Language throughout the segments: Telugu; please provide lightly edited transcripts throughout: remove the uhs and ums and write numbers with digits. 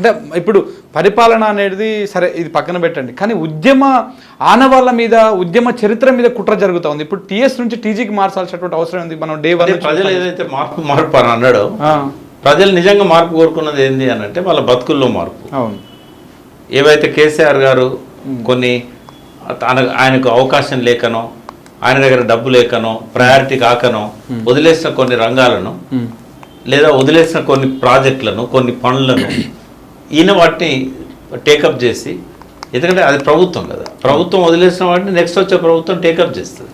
అంటే ఇప్పుడు పరిపాలన అనేది సరే ఇది పక్కన పెట్టండి, కానీ ఉద్యమ ఆనవాళ్ళ మీద ఉద్యమ చరిత్ర మీద కుట్ర జరుగుతూ ఉంది. ఇప్పుడు టీఎస్ నుంచి టీజీకి మార్చాల్సినటువంటి అవసరం ఉంది. మనం డే 1 ప్రజలు ఏదైతే మార్పు అని అన్నాడో, ప్రజలు నిజంగా మార్పు కోరుకున్నది ఏంది అని అంటే వాళ్ళ బతుకుల్లో మార్పు. అవును, ఏవైతే కేసీఆర్ గారు కొన్ని ఆయనకు అవకాశం లేకనో, ఆయన దగ్గర డబ్బు లేకనో, ప్రయారిటీ కాకనో వదిలేసిన కొన్ని రంగాలను లేదా వదిలేసిన కొన్ని ప్రాజెక్టులను, కొన్ని పనులను ఈయన వాటిని టేకప్ చేసి, ఎందుకంటే అది ప్రభుత్వం కదా, ప్రభుత్వం వదిలేసిన వాటిని నెక్స్ట్ వచ్చే ప్రభుత్వం టేకప్ చేస్తుంది,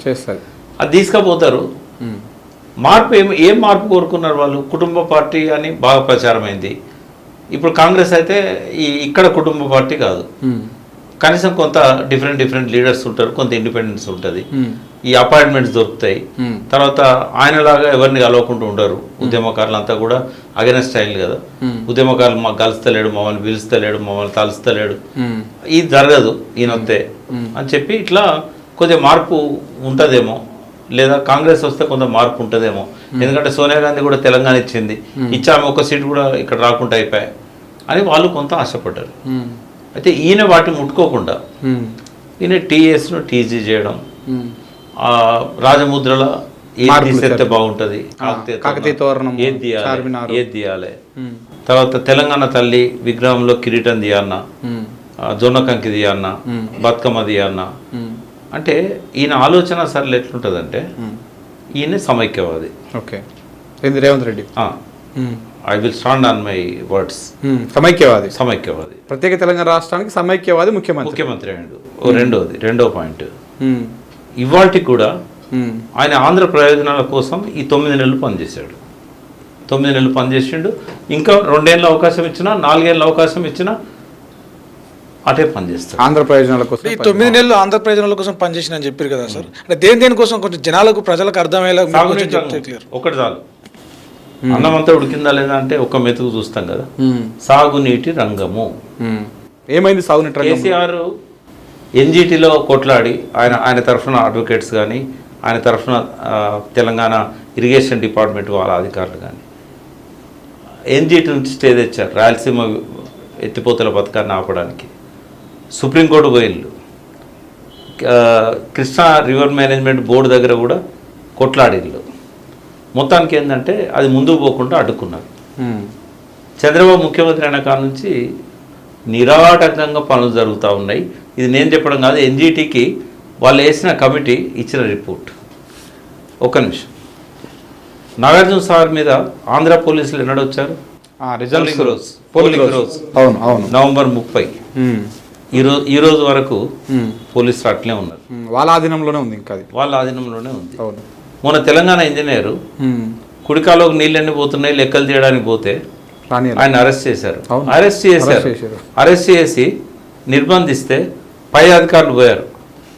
అది తీసుకుపోతారు. మార్పు ఏం మార్పు కోరుకున్నారు వాళ్ళు? కుటుంబ పార్టీ అని బాగా ప్రచారమైంది. ఇప్పుడు కాంగ్రెస్ అయితే ఇక్కడ కుటుంబ పార్టీ కాదు, కనీసం కొంత డిఫరెంట్ లీడర్స్ ఉంటారు, కొంత ఇండిపెండెన్స్ ఉంటుంది, ఈ అపాయింట్మెంట్స్ దొరుకుతాయి. తర్వాత ఆయనలాగా ఎవరిని కలవకుండా ఉండరు. ఉద్యమకారులు అంతా కూడా అగెనెస్ట్ స్టైల్ కదా, ఉద్యమకారులు మాకు కలుస్తలేడు, మమ్మల్ని పిలుస్తలేడు, మమ్మల్ని తలుస్తలేడు, ఇది జరగదు ఈయన వస్తే అని చెప్పి ఇట్లా కొద్దిగా మార్పు ఉంటుందేమో, లేదా కాంగ్రెస్ వస్తే కొంత మార్పు ఉంటుందేమో. ఎందుకంటే సోనియా గాంధీ కూడా తెలంగాణ ఇచ్చాము, ఒక సీటు కూడా ఇక్కడ రాకుండా అయిపోయాయి అని వాళ్ళు కొంత ఆశపడ్డారు. అయితే ఈయన వాటిని ముట్టుకోకుండా ఈయన టీఎస్ను టీజీ చేయడం, రాజముద్రల ఏది తీసేస్తే బాగుంటుంది, ఏది తీయాలి, తర్వాత తెలంగాణ తల్లి విగ్రహంలో కిరీటం తీయన్నా, జొన్నకంకి తీయన్నా, బతుకమ్మ తీయన్నా. అంటే ఈయన ఆలోచన సరళి ఎట్లుంటుందంటే ఈయన సమైక్యవాది. Okay, Revanth Reddy I will stand on my words. సమైక్యవాది ప్రత్యేక తెలంగాణ రాష్ట్రానికి సమైక్యవాది ముఖ్యమంత్రి అయ్యాడు. రెండో పాయింట్, ఇవాళకి కూడా ఆయన ఆంధ్ర ప్రయోజనాల కోసం ఈ 9 నెలలు పనిచేశాడు. 9 నెలలు పనిచేసిండు. ఇంకా 2 ఏళ్ళ అవకాశం ఇచ్చినా, 4 ఏళ్ళ అవకాశం ఇచ్చినా అటే పనిచేస్తాడు ఆంధ్ర ప్రయోజనాల కోసం. ఈ 9 నెలలు ఆంధ్ర ప్రయోజనాల కోసం పనిచేసిన అని చెప్పారు కదా సార్, అంటే దేనికోసం కొంచెం జనాలకు ప్రజలకు అర్థమయ్యేలా ఒకటి చాలు. అన్నమంతా ఉడికిందా లేదా అంటే ఒక మెతుకు చూస్తాం కదా. సాగునీటి రంగము ఏమైంది? సాగునీటి రంగం కేసీఆర్ ఎన్జిటిలో కొట్లాడి ఆయన తరఫున అడ్వకేట్స్ కానీ, ఆయన తరఫున తెలంగాణ ఇరిగేషన్ డిపార్ట్మెంట్ వాళ్ళ అధికారులు కానీ ఎన్జిటి నుంచి స్టే తెచ్చారు రాయలసీమ ఎత్తిపోతల పథకాన్ని ఆపడానికి. సుప్రీంకోర్టు పోయిళ్ళు, కృష్ణా రివర్ మేనేజ్మెంట్ బోర్డు దగ్గర కూడా కొట్లాడిళ్ళు. మొత్తానికి ఏంటంటే అది ముందుకు పోకుండా అడ్డుకున్నారు. చంద్రబాబు ముఖ్యమంత్రి అయిన కాడ నుంచి నిరాటంకంగా పనులు జరుగుతూ ఉన్నాయి. ఇది నేను చెప్పడం కాదు, ఎన్జిటికి వాళ్ళు వేసిన కమిటీ ఇచ్చిన రిపోర్ట్. ఒక్క నిమిషం, నాగార్జున సాగర్ మీద ఆంధ్ర పోలీసులు ఎన్నడొచ్చారు? పోలింగ్ రోజు నవంబర్ 30. ఈ రోజు వరకు పోలీసులు అట్లే ఉన్నారు, వాళ్ళ ఆధీనంలోనే ఉంది. ఇంకా వాళ్ళ ఆధీనంలోనే ఉంది. మొన్న తెలంగాణ ఇంజనీరు కుడికాలోకి నీళ్ళన్నీ పోతున్నాయి లెక్కలు తీయడానికి పోతే ఆయన అరెస్ట్ చేశారు. అరెస్ట్ చేసి నిర్బంధిస్తే పై అధికారులు పోయారు,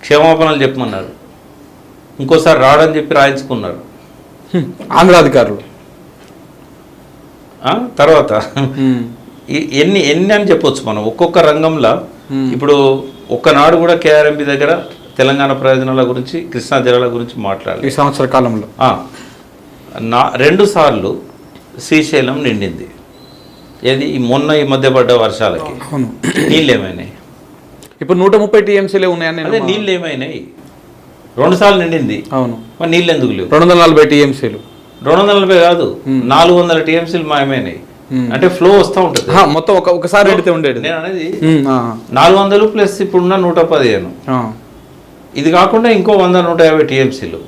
క్షమాపణలు చెప్పమన్నారు, ఇంకోసారి రాడని చెప్పి రాయించుకున్నారు ఆంధ్ర అధికారులు. తర్వాత ఎన్ని అని చెప్పొచ్చు మనం ఒక్కొక్క రంగంలో. ఇప్పుడు ఒక్కనాడు కూడా కేఆర్ఎంపీ దగ్గర తెలంగాణ ప్రయోజనాల గురించి, కృష్ణా జిల్లాల గురించి మాట్లాడాలి. ఈ సంవత్సర కాలంలో 2 సార్లు శ్రీశైలం నిండింది. ఏది ఈ మధ్య పడ్డ వర్షాలకి నీళ్ళు ఏమైనాయి? ఇప్పుడు 130 టీఎంసీలే ఉన్నాయని. అదే నీళ్ళు ఏమైనాయి? 2 సార్లు నిండింది. అవును, మరి నీళ్ళు ఎందుకు లేవు? 240 టీఎంసీలు. 240 కాదు, 400 టీఎంసీలు మాయమైనాయి. అంటే ఫ్లో వస్తూ ఉంటుంది మొత్తం. ఒకసారి పెడితే ఉండేది. నేను అనేది 400 ప్లస్ ఇప్పుడున్న 115. ఇది కాకుండా ఇంకో 100-150 టీఎంసీలు,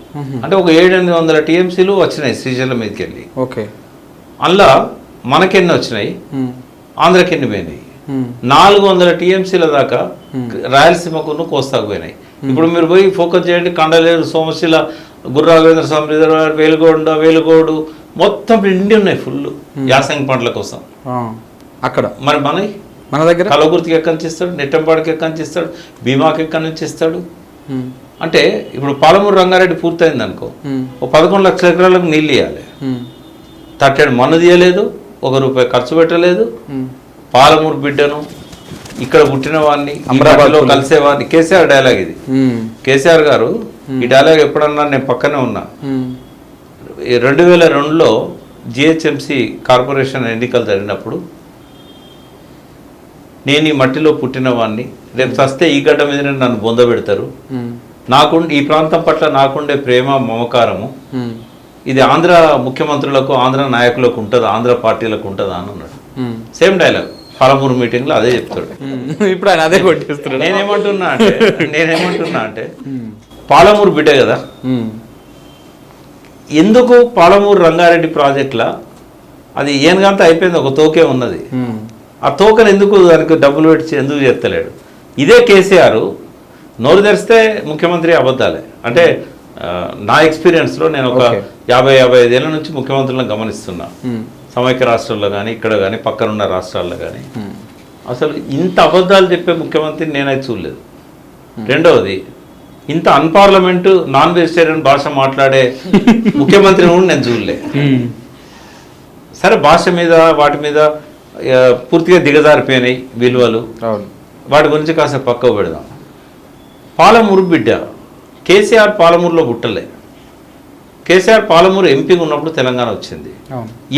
అంటే ఒక 700-800 టీఎంసీలు వచ్చినాయి శ్రీశైలం మీదకి వెళ్ళి. ఓకే, అందులో మనకెన్ని వచ్చినాయి, ఆంధ్రకి ఎన్ని పోయినాయి? 400 టీఎంసీల దాకా రాయలసీమకు కోస్తాకు పోయినాయి. ఇప్పుడు మీరు పోయి ఫోకస్ చేయండి, కండలేరు, సోమశిల, గుర్రావేంద్ర స్వామి రిజర్వాయర్, వేలుగోడు మొత్తం నిండి ఉన్నాయి ఫుల్ యాసంగి పంటల కోసం అక్కడ. మరి మన దగ్గర కలగుర్తికి ఎక్కడి నుంచి ఇస్తాడు, నెట్టంపాడికి ఎక్కడి నుంచి ఇస్తాడు, భీమాకి ఎక్కడి నుంచి ఇస్తాడు? అంటే ఇప్పుడు పాలమూరు రంగారెడ్డి పూర్తయింది అనుకో, ఒక 11 లక్షల ఎకరాలకు నీళ్ళు ఇవ్వాలి, తట్టెడు మన్ను తీయలేదు, ₹1 ఖర్చు పెట్టలేదు. పాలమూరు బిడ్డను, ఇక్కడ పుట్టిన వాడిని, అమరాబాద్లో కలిసేవాడిని. కేసీఆర్ డైలాగ్ ఇది. కేసీఆర్ గారు ఈ డైలాగ్ ఎప్పుడన్నా నేను పక్కనే ఉన్నా. 2002లో జిహెచ్ఎంసి కార్పొరేషన్ ఎన్నికలు జరిగినప్పుడు నేను ఈ మట్టిలో పుట్టిన వాడిని, రేపు చస్తే ఈ గడ్డ మీదనే నన్ను బొందబెడతారు, ఈ ప్రాంతం పట్ల నాకుండే ప్రేమ మమకారము ఇది ఆంధ్ర ముఖ్యమంత్రులకు ఆంధ్ర నాయకులకు ఉంటుందా, ఆంధ్ర పార్టీలకు ఉంటుందా అని అన్నాడు. సేమ్ డైలాగ్ పాలమూరు మీటింగ్లో అదే చెప్తాడు. ఇప్పుడు ఆయన అదే కొట్టేస్తున్నాడు. నేనేమంటున్నా అంటే పాలమూరు బిడ్డ కదా, ఎందుకు పాలమూరు రంగారెడ్డి ప్రాజెక్టులా అది ఏనుగంతా అయిపోయింది, ఒక తోకే ఉన్నది, ఆ తోకను ఎందుకు దానికి డబ్బులు పెట్టి ఎందుకు చేస్తలేడు? ఇదే కేసీఆర్ నోరు తెరిస్తే ముఖ్యమంత్రి అబద్ధాలే. అంటే నా ఎక్స్పీరియన్స్లో నేను ఒక 50-55 ఏళ్ళ నుంచి ముఖ్యమంత్రులను గమనిస్తున్నా, సమైక్య రాష్ట్రాల్లో కానీ ఇక్కడ కానీ పక్కనున్న రాష్ట్రాల్లో కానీ. అసలు ఇంత అబద్ధాలు చెప్పే ముఖ్యమంత్రిని నేనైతే చూడలేదు. రెండవది, ఇంత అన్పార్లమెంటు నాన్ వెజిటేరియన్ భాష మాట్లాడే ముఖ్యమంత్రిని కూడా నేను చూడలే. సరే, భాష మీద వాటి మీద పూర్తిగా దిగజారిపోయినాయి విలువలు, వాటి గురించి కాసేపు పక్కకు పెడదాం. పాలమూరు బిడ్డ కేసీఆర్ పాలమూరులో పుట్టలే. కేసీఆర్ పాలమూరు ఎంపీగా ఉన్నప్పుడు తెలంగాణ వచ్చింది,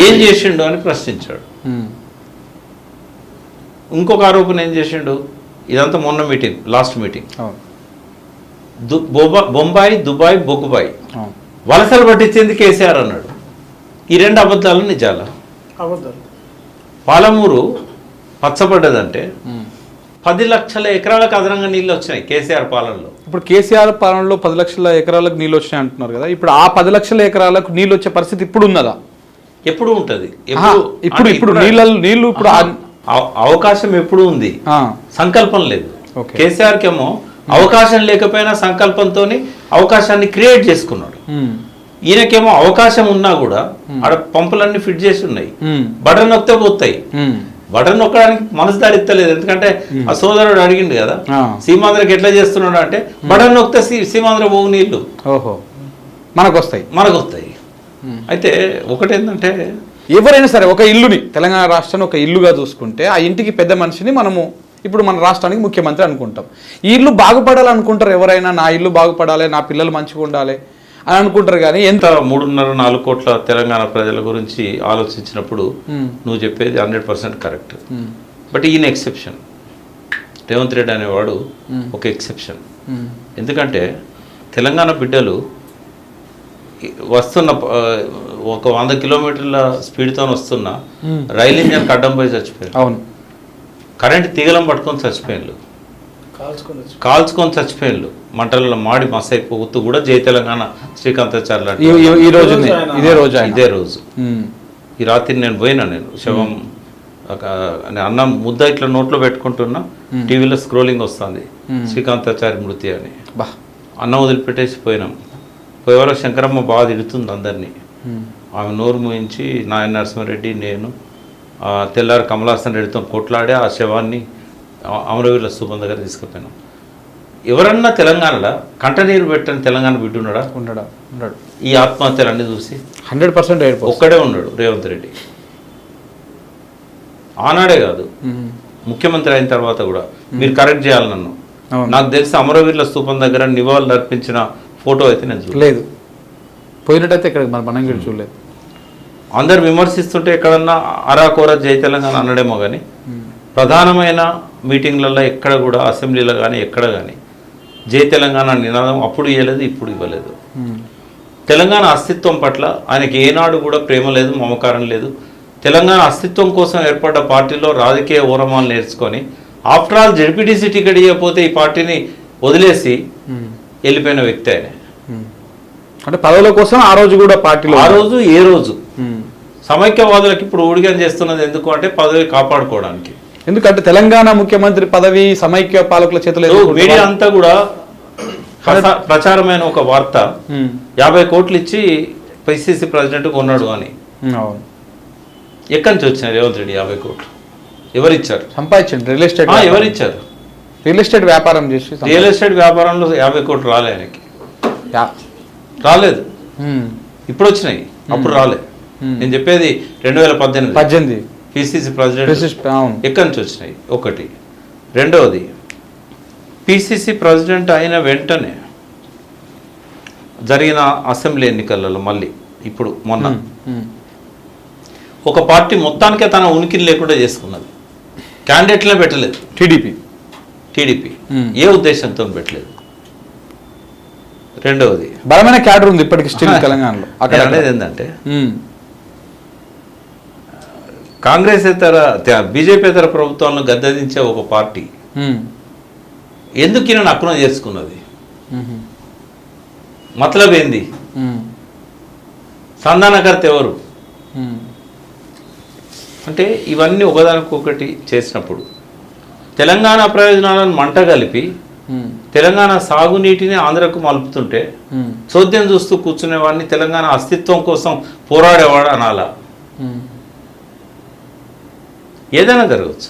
ఏం చేసిండు అని ప్రశ్నించాడు. ఇంకొక ఆరోపణ ఏం చేసిండు, ఇదంతా మొన్న meeting, last meeting, Bombay Dubai బొగ్గుబాయి వలసలు పట్టించింది కేసీఆర్ అన్నాడు. ఈ రెండు అబద్ధాలు నిజాలా? పాలమూరు పచ్చబడ్డదంటే 10 లక్షల ఎకరాలకు అదనంగా నీళ్ళు వచ్చినాయి కేసీఆర్ పాలనలో. ఇప్పుడు కేసీఆర్ పాలనలో 10 లక్షల ఎకరాలకు నీళ్ళు వచ్చినాయి అంటున్నారు కదా, ఇప్పుడు ఆ 10 లక్షల ఎకరాలకు నీళ్ళు వచ్చే పరిస్థితి ఇప్పుడు ఉన్నదా? ఎప్పుడు ఉంటుంది? ఇప్పుడు నీళ్ళు ఇప్పుడు అవకాశం ఎప్పుడు ఉంది, సంకల్పం లేదు. కేసీఆర్కి ఏమో అవకాశం లేకపోయినా సంకల్పంతో అవకాశాన్ని క్రియేట్ చేసుకున్నాడు. ఈయనకేమో అవకాశం ఉన్నా కూడా ఆడ పంపులన్నీ ఫిట్ చేసి ఉన్నాయి, బటన్ నొక్కితే పోతాయి. బటన్ నొక్కడానికి మనసు దారిత్తలేదు, ఎందుకంటే ఆ సోదరుడు అడిగిండు కదా సీమాంధ్రకి ఎట్లా చేస్తున్నాడు అంటే, బటన్ నొక్కితే సీమాంధ్ర పోగు నీళ్లు మనకు వస్తాయి. అయితే ఒకటేంటంటే, ఎవరైనా సరే ఒక ఇల్లుని, తెలంగాణ రాష్ట్రాన్ని ఒక ఇల్లుగా చూసుకుంటే ఆ ఇంటికి పెద్ద మనిషిని మనము ఇప్పుడు మన రాష్ట్రానికి ముఖ్యమంత్రి అనుకుంటాం. ఈ ఇల్లు బాగుపడాలనుకుంటారు ఎవరైనా, నా ఇల్లు బాగుపడాలి, నా పిల్లలు మంచిగా ఉండాలి అని అనుకుంటారు. కానీ ఎంత 3.5-4 కోట్ల తెలంగాణ ప్రజల గురించి ఆలోచించినప్పుడు నువ్వు చెప్పేది 100% కరెక్ట్. బట్ ఈయన ఎక్సెప్షన్, రేవంత్ రెడ్డి అనేవాడు ఒక ఎక్సెప్షన్. ఎందుకంటే తెలంగాణ బిడ్డలు వస్తున్న ఒక 100 కిలోమీటర్ల స్పీడ్తో వస్తున్న రైలు ఇంజన్ అడ్డం పోయి చచ్చిపోయారు. అవును, కరెంట్ తీగలం పట్టుకొని చచ్చిపోయారు, కాల్చుకొని చచ్చిపోయారు, మంటలలో మాడి మసైపోతూ కూడా జై తెలంగాణ శ్రీకాంతాచార్య ఇదే రోజు ఈ రాత్రి నేను పోయినా, నేను శవం అన్నం ముద్ద ఇట్లా నోట్లో పెట్టుకుంటున్నా, టీవీలో స్క్రోలింగ్ వస్తుంది శ్రీకాంతాచార్య మృతి అని. అన్నం వదిలిపెట్టేసి పోయినాం. పోయేవారు శంకరమ్మ బాగా తిడుతుంది అందరినీ. ఆమె నోరు మూయించి నాయన నరసింహారెడ్డి నేను తెల్లారి కమలాసన్ రెడ్డితో కొట్లాడి ఆ శవాన్ని అమరవీరుల స్థూపం దగ్గర తీసుకుపోయినాం. ఎవరన్నా తెలంగాణలో కంటనీరు పెట్టని తెలంగాణ బిడ్డ ఉన్నాడా? ఈ ఆత్మహత్యలన్నీ చూసి 100% ఒక్కడే ఉన్నాడు రేవంత్ రెడ్డి. ఆనాడే కాదు, ముఖ్యమంత్రి అయిన తర్వాత కూడా మీరు కరెక్ట్ చేయాలి నన్ను. నాకు తెలిసి అమరవీరుల స్థూపం దగ్గర నివాళులు అర్పించిన ఫోటో అయితే నేను చూడలేదు. పోయినట్టయితే ఇక్కడ మనం చూడలేదు. అందరు విమర్శిస్తుంటే ఎక్కడన్నా అరాకోర జై తెలంగాణ అనడేమో కానీ ప్రధానమైన మీటింగ్లలో ఎక్కడ కూడా, అసెంబ్లీలో కానీ ఎక్కడ కానీ జై తెలంగాణ నినాదం అప్పుడు ఇవ్వలేదు, ఇప్పుడు ఇవ్వలేదు. తెలంగాణ అస్తిత్వం పట్ల ఆయనకి ఏనాడు కూడా ప్రేమ లేదు, మమకారం లేదు. తెలంగాణ అస్తిత్వం కోసం ఏర్పడ్డ పార్టీలో రాజకీయ ఓరమాలు నేర్చుకొని ఆఫ్టర్ ఆల్ జెడ్పీటీసీ టికెట్ ఇవ్వకపోతే ఈ పార్టీని వదిలేసి వెళ్ళిపోయిన వ్యక్తి ఆయన. అంటే పదవుల కోసం ఆ రోజు కూడా పార్టీలో, ఆ రోజు ఏ రోజు సమైక్యవాదులకు ఇప్పుడు ఊడిగం చేస్తున్నది ఎందుకు అంటే పదవి కాపాడుకోవడానికి. ఎందుకంటే తెలంగాణ ముఖ్యమంత్రి పదవి సమైక్య పాలకుల చేతిలో. మీడియా అంతా కూడా ప్రచారమైన ఒక వార్త 50 కోట్లు ఇచ్చి పిసిసి ప్రెసిడెంట్ కొన్నాడు అని. ఎక్కడి నుంచి వచ్చినాయి రేవంత్ రెడ్డి 50 కోట్లు? ఎవరిచ్చారు? సంపాదించండి. రియల్ ఎస్టేట్ ఎవరిచ్చారు? రియల్ ఎస్టేట్ వ్యాపారం చేసి, రియల్ ఎస్టేట్ వ్యాపారంలో 50 కోట్లు రాలే ఆయనకి, రాలేదు. ఇప్పుడు వచ్చినాయి, అప్పుడు రాలే. నేను చెప్పేది 2018 పిసిసి ప్రెసిడెంట్ ఎక్కడి నుంచి వచ్చినాయి ఒకటి. రెండవది, పిసిసి ప్రెసిడెంట్ అయిన వెంటనే జరిగిన అసెంబ్లీ ఎన్నికలలో మళ్ళీ ఇప్పుడు మొన్న ఒక పార్టీ మొత్తానికే తన ఉనికిని లేకుండా చేసుకున్నది. క్యాండిడేట్లే పెట్టలేదు టీడీపీ టీడీపీ. ఏ ఉద్దేశంతో పెట్టలేదు? రెండవది, బలమైన క్యాడర్ ఉంది ఇప్పటికి స్టిల్ తెలంగాణలో. అక్కడ నేను అనేది ఏంటంటే కాంగ్రెస్ బీజేపీతర ప్రభుత్వాలను గద్దెదించే ఒక పార్టీ ఎందుకు ఈయన అక్రమం చేసుకున్నది? మతలబ్ ఏంది? సంధానకర్త ఎవరు? అంటే ఇవన్నీ ఒకదానికొకటి చేసినప్పుడు తెలంగాణ ప్రయోజనాలను మంట కలిపి తెలంగాణ సాగునీటిని ఆంధ్రకు మలుపుతుంటే చోద్యం చూస్తూ కూర్చునేవాడిని తెలంగాణ అస్తిత్వం కోసం పోరాడేవాడు అనాలా? ఏదైనా జరగచ్చు.